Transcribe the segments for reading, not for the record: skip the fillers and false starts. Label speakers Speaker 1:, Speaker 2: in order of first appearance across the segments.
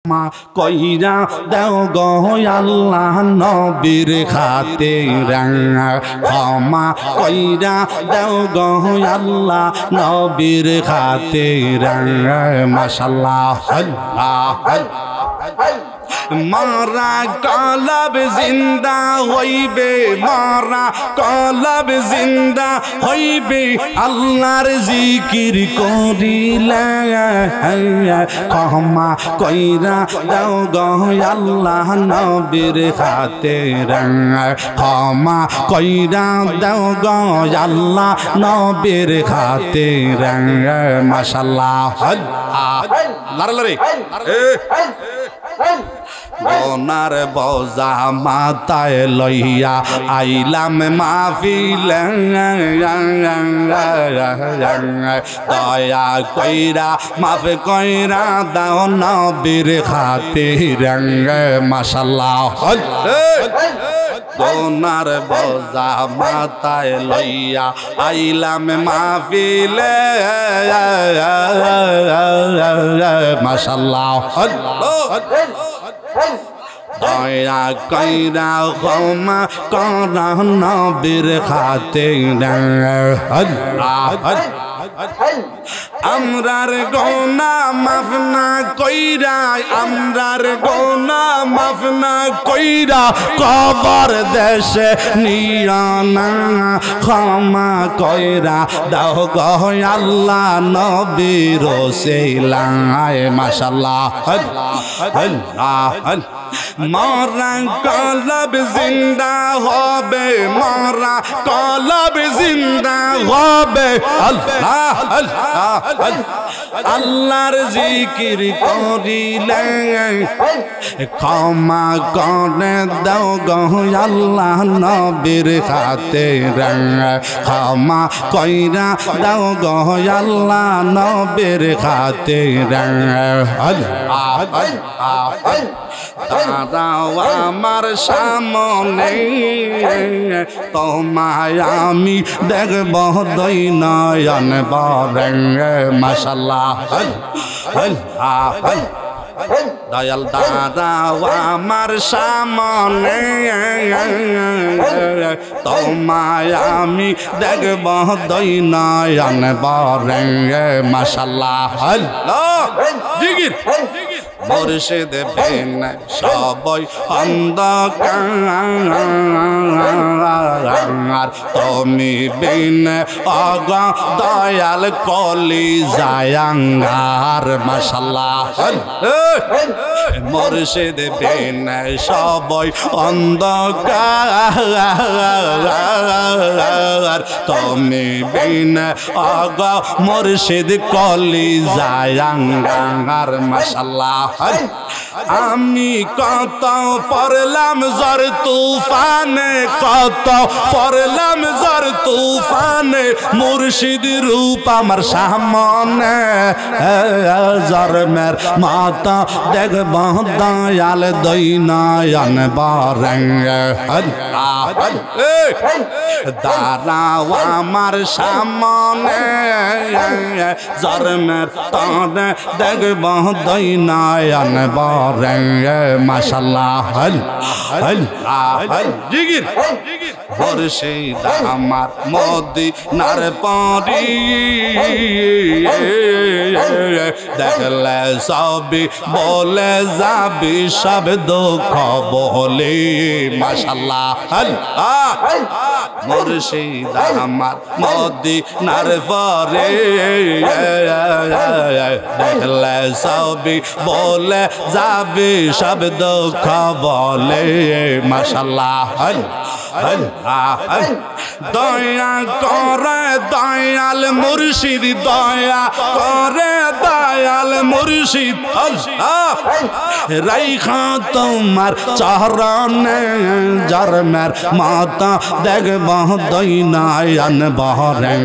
Speaker 1: মা কইরা দেও গো আল্লাহ নবীর খাতির ক্ষমা কইরা দেও গো আল্লাহ নবীর খাতির মাশাআল্লাহ মারা কলব জিন্দা হইবে মারা কলব জিন্দা হইবে আল্লাহর জিকির করিলে ক্ষমা কইরা দাও গো আল্লাহ নবীর খাতির ক্ষমা কইরা দাও গো আল্লাহ নবীর খাতির মাশাআল্লাহ লারে গোনার বোঝা মাথায় লইয়া আইলাম মাহফিলে দয়া কইরা মাফ কইরা দাও নবীর খাতির মাশাআল্লাহ গোনার বোঝা মাথায় লইয়া আইলাম মাহফিলে মাশাআল্লাহ দয়া কইরা ক্ষমা করা নবীর খাতির আমরার গোনা মাফ না কইরা আমরার গোনা মাফ না কইরা কবর দেশে নিয়া না ক্ষমা কইরা দাও গো আল্লাহ নবীর ওসিলায় মাশাআল্লাহ মারা কলব জিন্দা হবে মারা কলব জিন্দা হবে আল্লাহ আল্লাহর জিকির করিলে ক্ষমা করে দাও গো আল্লাহ নবীর খাতির ক্ষমা কইরা দাও গো আল্লাহ নবীর খাতির দাঁড়াও আমার সামনে তোমায় আমি দেখব দুই নয়ন ভরে মাশাআল্লাহ দয়াল দাঁড়াও আমার সামনে তোমায় আমি দেখব দুই নয়ন ভরে মাশাআল্লাহ জিকির মুর্শিদ বিন সবাই অন্ধকার তুমি বিন অগ দয়াল কলি জায়াঙ্গার মাশাআল্লাহ মুর্শিদ বিন সবাই অন্ধকার তুমি বিন অগ মুর্শিদ কলি জায়াঙ্গার মাশাআল্লাহ আমি কত পড়লাম ঝড় তুফানে কত পড়লাম ঝড় তুফানে মুর্শিদ রূপ আমার সামনে জরমের মাতা দেখব দয়াল দুই নয়ন ভরে দাঁড়াও আমার সামনে জরমের তারে দেখব দুই নয়ন ভরে মাশাআল্লাহ জিকির মুর্শিদ আমার মদিনার পরি দেখলে সবই বলে যাবি সব দুঃখ বলে মাশাআল্লাহ মুর্শিদ আমার মদিনার পরি দেখলে সবই বলে যাবি সব দুঃখ বলে মাশাআল্লাহ দয়া করে দয়াল মুর্শিদ দয়া করে দয়াল মুর্শিদ রাইখা তোমার চরণে জরমের মাতা দেখব দুই নয়ন ভরে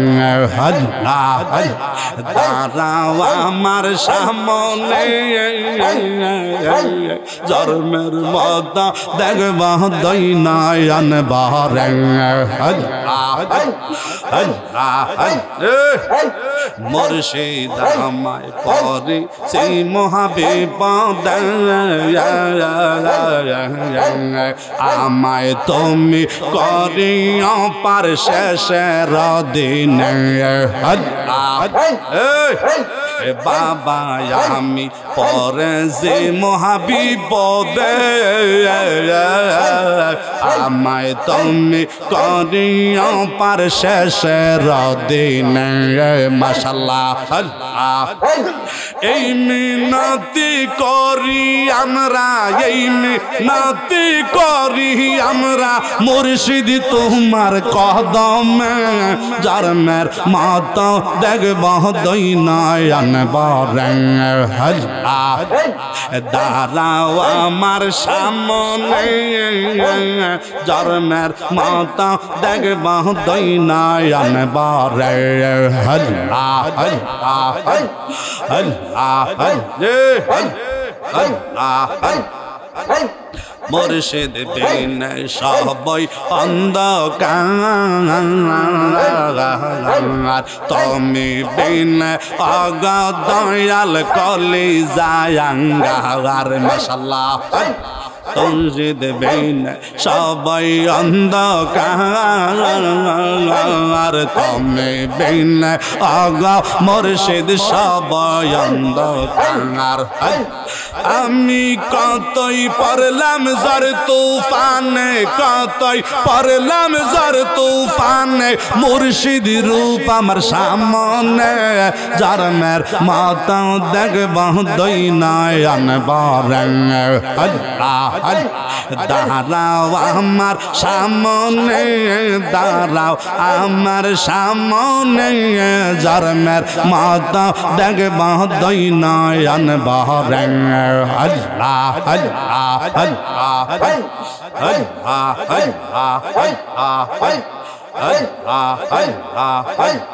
Speaker 1: দাঁড়াও আমার সামনে জরমের মাতা দেখব দুই নয়ন ভরে মুর্শিদ আমায় পরে সেই মহাবিপদ আমায় তুমি করিও পার শেষের দিনে বাবা আমি পরে যে মহাবিপদে আমায় তুমি করিও পার শেষের দিনে মাশাআল্লাহ এই মিনতি করি আমরা এই মিনতি করি আমরা মুর্শিদ তোমার কদমে যার মের মত দেখব দুই নয়ন ভরে দাঁড়াও আমার সামনে যার মের মত দেখব দুই নয়ন ভরে আল্লাহ আল্লাহ আল্লাহ আল্লাহ মুর্শিদ বিন সবাই অন্ধকার তুমি বিন অগদয়াল কলি জায়াঙ্গার মাশাআল্লাহ মুর্শিদ বিন সবাই অন্ধকার তুমি বিন অগ মুর্শিদ সবাই অন্ধকার আমি কতই পড়লাম জর তুফানে কতই পড়লাম জর তুফানে মুর্শিদ রূপ আমার সামনে যার মের মাতা দেখব দুই নয়ন ভরে আল্লাহ দাঁড়াও আমার সামনে দাঁড়াও আমার সামনে যার মের মাতা দেখব দুই নয়ন ভরে আল্লাহ আল্লাহ আল্লাহ আল্লাহ আল্লাহ আল্লাহ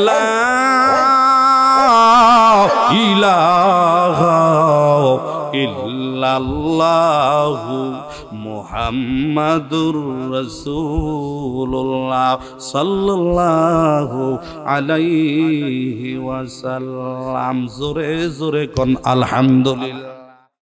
Speaker 1: লা ইলাহা ইল্লাল্লাহু মুহাম্মাদুর রাসূলুল্লাহ সাল্লাল্লাহু আলাইহি ওয়াসাল্লাম জোরে জোরে কোন আলহামদুলিল্লাহ।